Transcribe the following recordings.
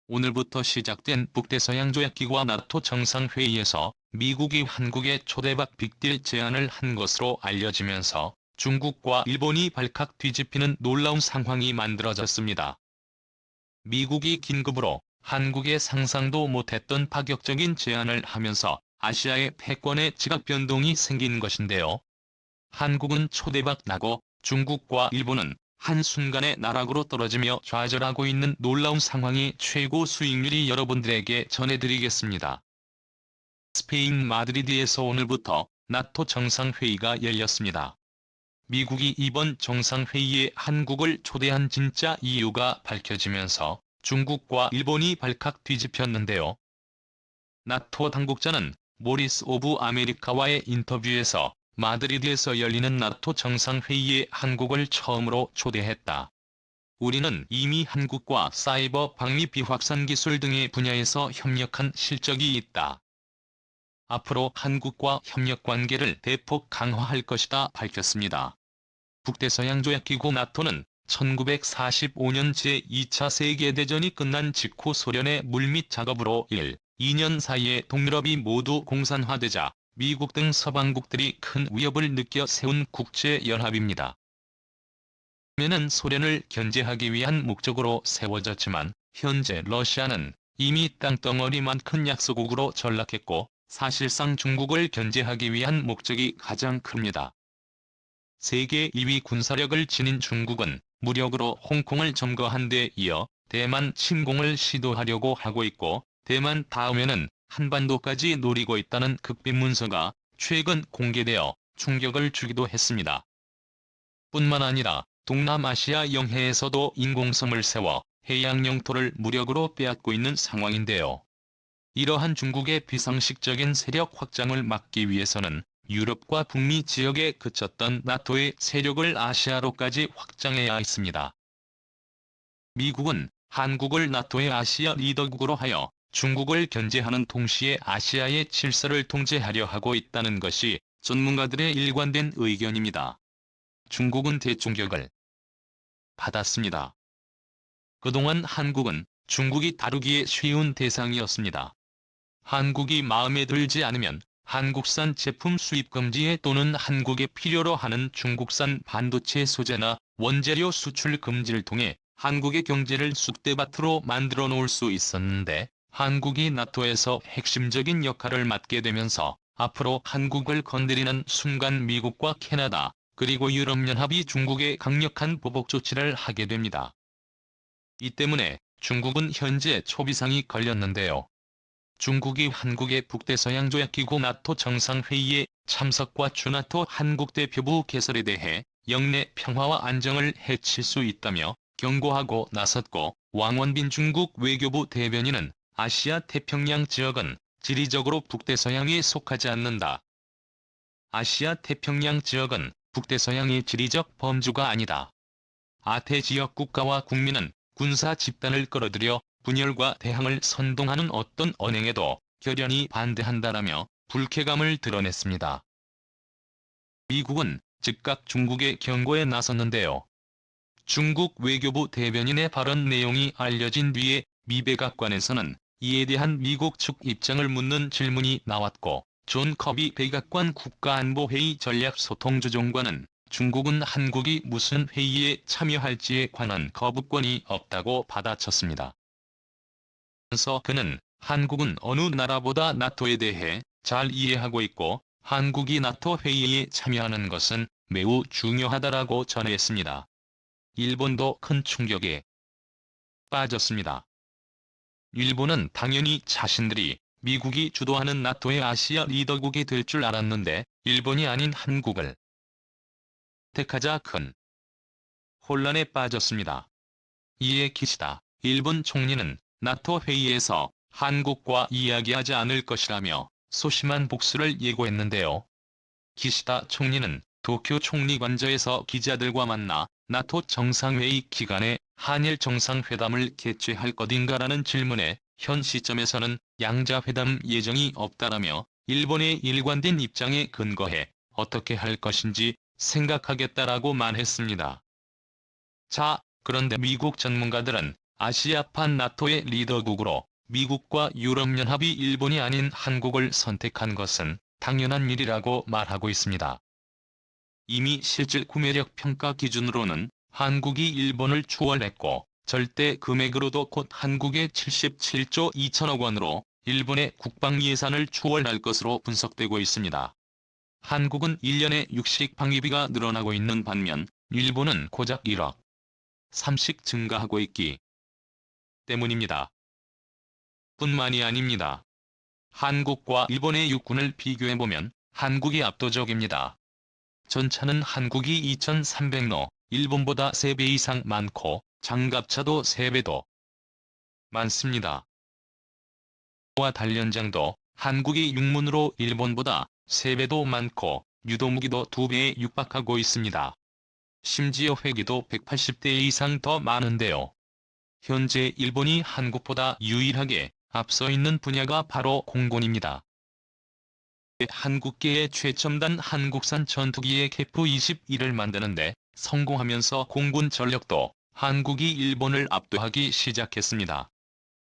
오늘부터 시작된 북대서양조약기구와 나토 정상회의에서 미국이 한국에 초대박 빅딜 제안을 한 것으로 알려지면서 중국과 일본이 발칵 뒤집히는 놀라운 상황이 만들어졌습니다. 미국이 긴급으로 한국에 상상도 못했던 파격적인 제안을 하면서 아시아의 패권의 지각 변동이 생긴 것인데요. 한국은 초대박 나고 중국과 일본은 한순간에 나락으로 떨어지며 좌절하고 있는 놀라운 상황이 최고 수익률이 여러분들에게 전해드리겠습니다. 스페인 마드리드에서 오늘부터 나토 정상회의가 열렸습니다. 미국이 이번 정상회의에 한국을 초대한 진짜 이유가 밝혀지면서 중국과 일본이 발칵 뒤집혔는데요. 나토 당국자는 모리스 오브 아메리카와의 인터뷰에서 마드리드에서 열리는 나토 정상회의에 한국을 처음으로 초대했다. 우리는 이미 한국과 사이버 방위 비확산 기술 등의 분야에서 협력한 실적이 있다. 앞으로 한국과 협력 관계를 대폭 강화할 것이다 밝혔습니다. 북대서양조약기구 나토는 1945년 제2차 세계대전이 끝난 직후 소련의 물밑 작업으로 2년 사이에 동유럽이 모두 공산화되자 미국 등 서방국들이 큰 위협을 느껴 세운 국제연합입니다. 처음에는 소련을 견제하기 위한 목적으로 세워졌지만 현재 러시아는 이미 땅덩어리만큰 약소국으로 전락했고 사실상 중국을 견제하기 위한 목적이 가장 큽니다. 세계 2위 군사력을 지닌 중국은 무력으로 홍콩을 점거한 데 이어 대만 침공을 시도하려고 하고 있고 대만 다음에는 한반도까지 노리고 있다는 극비 문서가 최근 공개되어 충격을 주기도 했습니다. 뿐만 아니라 동남아시아 영해에서도 인공섬을 세워 해양 영토를 무력으로 빼앗고 있는 상황인데요. 이러한 중국의 비상식적인 세력 확장을 막기 위해서는 유럽과 북미 지역에 그쳤던 나토의 세력을 아시아로까지 확장해야 했습니다. 미국은 한국을 나토의 아시아 리더국으로 하여 중국을 견제하는 동시에 아시아의 질서를 통제하려 하고 있다는 것이 전문가들의 일관된 의견입니다. 중국은 대충격을 받았습니다. 그동안 한국은 중국이 다루기에 쉬운 대상이었습니다. 한국이 마음에 들지 않으면 한국산 제품 수입 금지에 또는 한국에 필요로 하는 중국산 반도체 소재나 원재료 수출 금지를 통해 한국의 경제를 쑥대밭으로 만들어 놓을 수 있었는데 한국이 나토에서 핵심적인 역할을 맡게 되면서 앞으로 한국을 건드리는 순간 미국과 캐나다 그리고 유럽연합이 중국에 강력한 보복 조치를 하게 됩니다. 이 때문에 중국은 현재 초비상이 걸렸는데요. 중국이 한국의 북대서양조약기구 나토 정상회의에 참석과 주나토 한국대표부 개설에 대해 영내 평화와 안정을 해칠 수 있다며 경고하고 나섰고 왕원빈 중국 외교부 대변인은 아시아 태평양 지역은 지리적으로 북대서양에 속하지 않는다. 아시아 태평양 지역은 북대서양의 지리적 범주가 아니다. 아태 지역 국가와 국민은 군사 집단을 끌어들여 분열과 대항을 선동하는 어떤 언행에도 결연히 반대한다라며 불쾌감을 드러냈습니다. 미국은 즉각 중국의 경고에 나섰는데요. 중국 외교부 대변인의 발언 내용이 알려진 뒤에 미 백악관에서는 이에 대한 미국 측 입장을 묻는 질문이 나왔고 존 커비 백악관 국가안보회의 전략소통조정관은 중국은 한국이 무슨 회의에 참여할지에 관한 거부권이 없다고 받아쳤습니다. 그래서 그는 한국은 어느 나라보다 나토에 대해 잘 이해하고 있고 한국이 나토 회의에 참여하는 것은 매우 중요하다라고 전했습니다. 일본도 큰 충격에 빠졌습니다. 일본은 당연히 자신들이 미국이 주도하는 나토의 아시아 리더국이 될 줄 알았는데 일본이 아닌 한국을 택하자 큰 혼란에 빠졌습니다. 이에 기시다 일본 총리는 나토 회의에서 한국과 이야기하지 않을 것이라며 소심한 복수를 예고했는데요. 기시다 총리는 도쿄 총리관저에서 기자들과 만나 나토 정상회의 기간에 한일 정상회담을 개최할 것인가라는 질문에 현 시점에서는 양자회담 예정이 없다라며 일본의 일관된 입장에 근거해 어떻게 할 것인지 생각하겠다라고 말했습니다. 자, 그런데 미국 전문가들은 아시아판 나토의 리더국으로 미국과 유럽연합이 일본이 아닌 한국을 선택한 것은 당연한 일이라고 말하고 있습니다. 이미 실질 구매력 평가 기준으로는 한국이 일본을 추월했고 절대 금액으로도 곧 한국의 77조 2천억 원으로 일본의 국방 예산을 추월할 것으로 분석되고 있습니다. 한국은 1년에 육식 방위비가 늘어나고 있는 반면 일본은 고작 1억 3씩 증가하고 있기 때문입니다. 뿐만이 아닙니다. 한국과 일본의 육군을 비교해보면 한국이 압도적입니다. 전차는 한국이 2,300노, 일본보다 3배 이상 많고 장갑차도 3배도 많습니다. 와 단련장도 한국이 육문으로 일본보다 3배도 많고 유도무기도 2배에 육박하고 있습니다. 심지어 회기도 180대 이상 더 많은데요. 현재 일본이 한국보다 유일하게 앞서 있는 분야가 바로 공군입니다. 한국계의 최첨단 한국산 전투기의 KF-21을 만드는데 성공하면서 공군 전력도 한국이 일본을 압도하기 시작했습니다.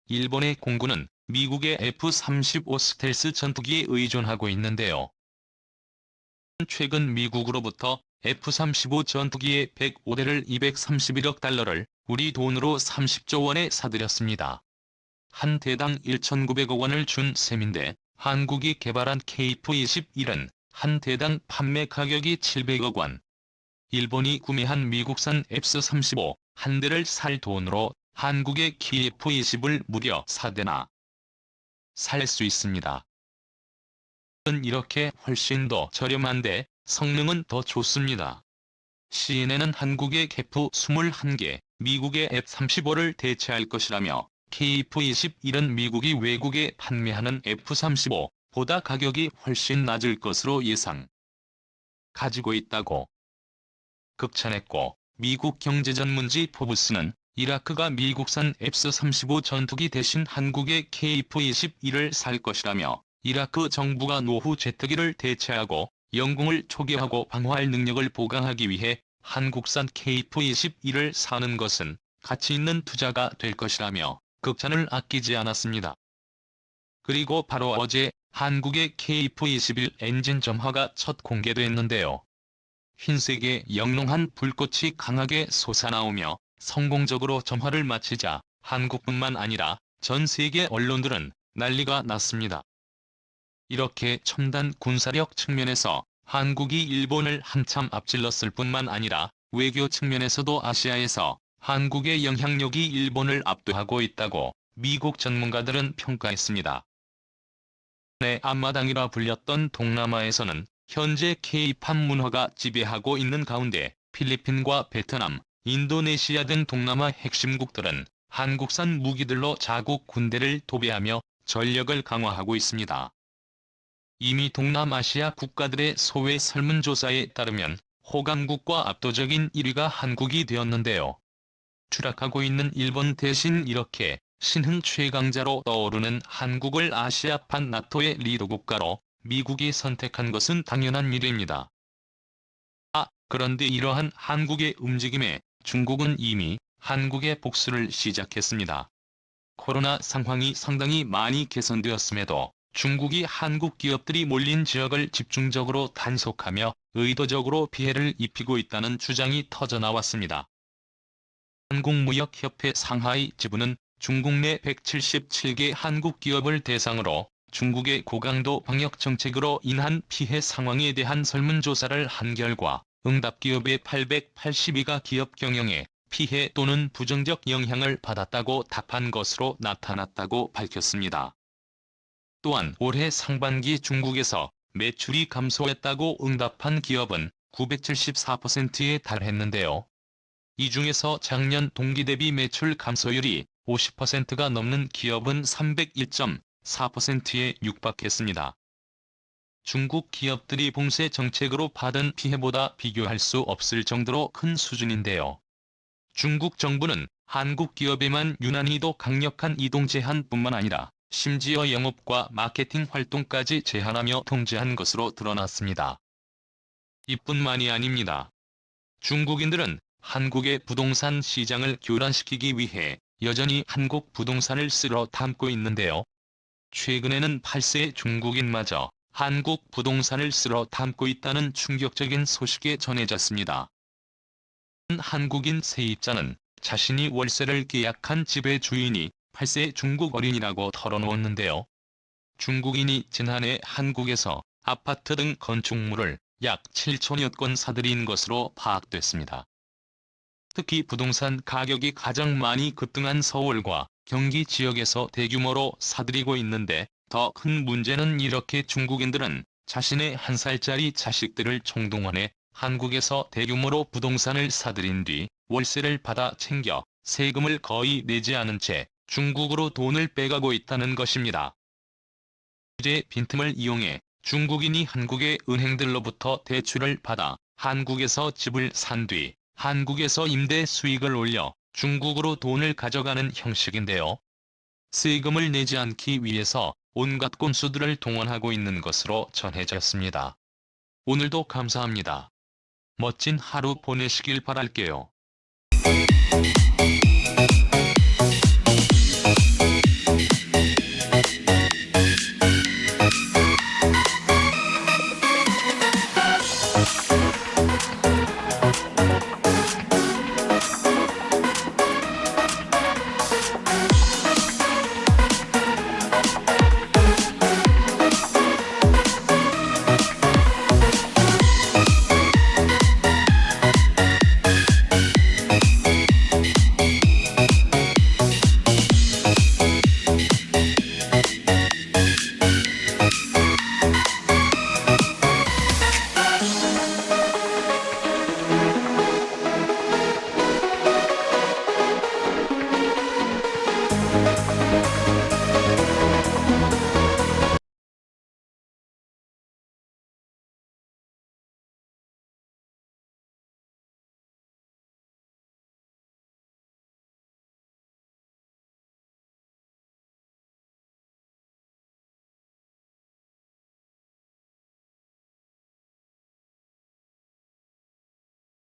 일본의 공군은 미국의 F-35 스텔스 전투기에 의존하고 있는데요. 최근 미국으로부터 F-35 전투기의 105대를 231억 달러를 우리 돈으로 30조 원에 사들였습니다. 한 대당 1,900억 원을 준 셈인데 한국이 개발한 KF-21은 한 대당 판매 가격이 700억 원. 일본이 구매한 미국산 F-35 한 대를 살 돈으로 한국의 KF-20을 무려 4대나 살 수 있습니다. 이렇게 훨씬 더 저렴한데 성능은 더 좋습니다. CNN은 한국의 KF-21개, 미국의 F-35를 대체할 것이라며 KF-21은 미국이 외국에 판매하는 F-35보다 가격이 훨씬 낮을 것으로 예상 가지고 있다고 극찬했고, 미국 경제전문지 포브스는 이라크가 미국산 F-35 전투기 대신 한국의 KF-21을 살 것이라며 이라크 정부가 노후 제트기를 대체하고 영공을 초기화하고 방어할 능력을 보강하기 위해 한국산 KF-21을 사는 것은 가치 있는 투자가 될 것이라며 극찬을 아끼지 않았습니다. 그리고 바로 어제 한국의 KF-21 엔진 점화가 첫 공개됐는데요. 흰색의 영롱한 불꽃이 강하게 솟아나오며 성공적으로 점화를 마치자 한국뿐만 아니라 전 세계 언론들은 난리가 났습니다. 이렇게 첨단 군사력 측면에서 한국이 일본을 한참 앞질렀을 뿐만 아니라 외교 측면에서도 아시아에서 한국의 영향력이 일본을 압도하고 있다고 미국 전문가들은 평가했습니다. 내 앞마당이라 불렸던 동남아에서는 현재 K-팝 문화가 지배하고 있는 가운데 필리핀과 베트남, 인도네시아 등 동남아 핵심국들은 한국산 무기들로 자국 군대를 도배하며 전력을 강화하고 있습니다. 이미 동남아시아 국가들의 소외 설문조사에 따르면 호감국과 압도적인 1위가 한국이 되었는데요. 추락하고 있는 일본 대신 이렇게 신흥 최강자로 떠오르는 한국을 아시아판 나토의 리더 국가로 미국이 선택한 것은 당연한 일입니다. 그런데 이러한 한국의 움직임에 중국은 이미 한국의 복수를 시작했습니다. 코로나 상황이 상당히 많이 개선되었음에도 중국이 한국 기업들이 몰린 지역을 집중적으로 단속하며 의도적으로 피해를 입히고 있다는 주장이 터져나왔습니다. 한국무역협회 상하이 지부는 중국 내 177개 한국 기업을 대상으로 중국의 고강도 방역 정책으로 인한 피해 상황에 대한 설문조사를 한 결과 응답 기업의 882가 기업 경영에 피해 또는 부정적 영향을 받았다고 답한 것으로 나타났다고 밝혔습니다. 또한 올해 상반기 중국에서 매출이 감소했다고 응답한 기업은 974%에 달했는데요. 이 중에서 작년 동기 대비 매출 감소율이 50%가 넘는 기업은 301.4%에 육박했습니다. 중국 기업들이 봉쇄 정책으로 받은 피해보다 비교할 수 없을 정도로 큰 수준인데요. 중국 정부는 한국 기업에만 유난히도 강력한 이동 제한뿐만 아니라 심지어 영업과 마케팅 활동까지 제한하며 통제한 것으로 드러났습니다. 이뿐만이 아닙니다. 중국인들은 한국의 부동산 시장을 교란시키기 위해 여전히 한국 부동산을 쓸어 담고 있는데요. 최근에는 8세 중국인마저 한국 부동산을 쓸어 담고 있다는 충격적인 소식이 전해졌습니다. 한 한국인 세입자는 자신이 월세를 계약한 집의 주인이 8세 중국 어린이라고 털어놓았는데요. 중국인이 지난해 한국에서 아파트 등 건축물을 약 7천여 건 사들인 것으로 파악됐습니다. 특히 부동산 가격이 가장 많이 급등한 서울과 경기 지역에서 대규모로 사들이고 있는데, 더 큰 문제는 이렇게 중국인들은 자신의 1살짜리 자식들을 총동원해 한국에서 대규모로 부동산을 사들인 뒤 월세를 받아 챙겨 세금을 거의 내지 않은 채 중국으로 돈을 빼가고 있다는 것입니다. 이제 빈틈을 이용해 중국인이 한국의 은행들로부터 대출을 받아 한국에서 집을 산 뒤 한국에서 임대 수익을 올려 중국으로 돈을 가져가는 형식인데요. 세금을 내지 않기 위해서 온갖 꼼수들을 동원하고 있는 것으로 전해졌습니다. 오늘도 감사합니다. 멋진 하루 보내시길 바랄게요.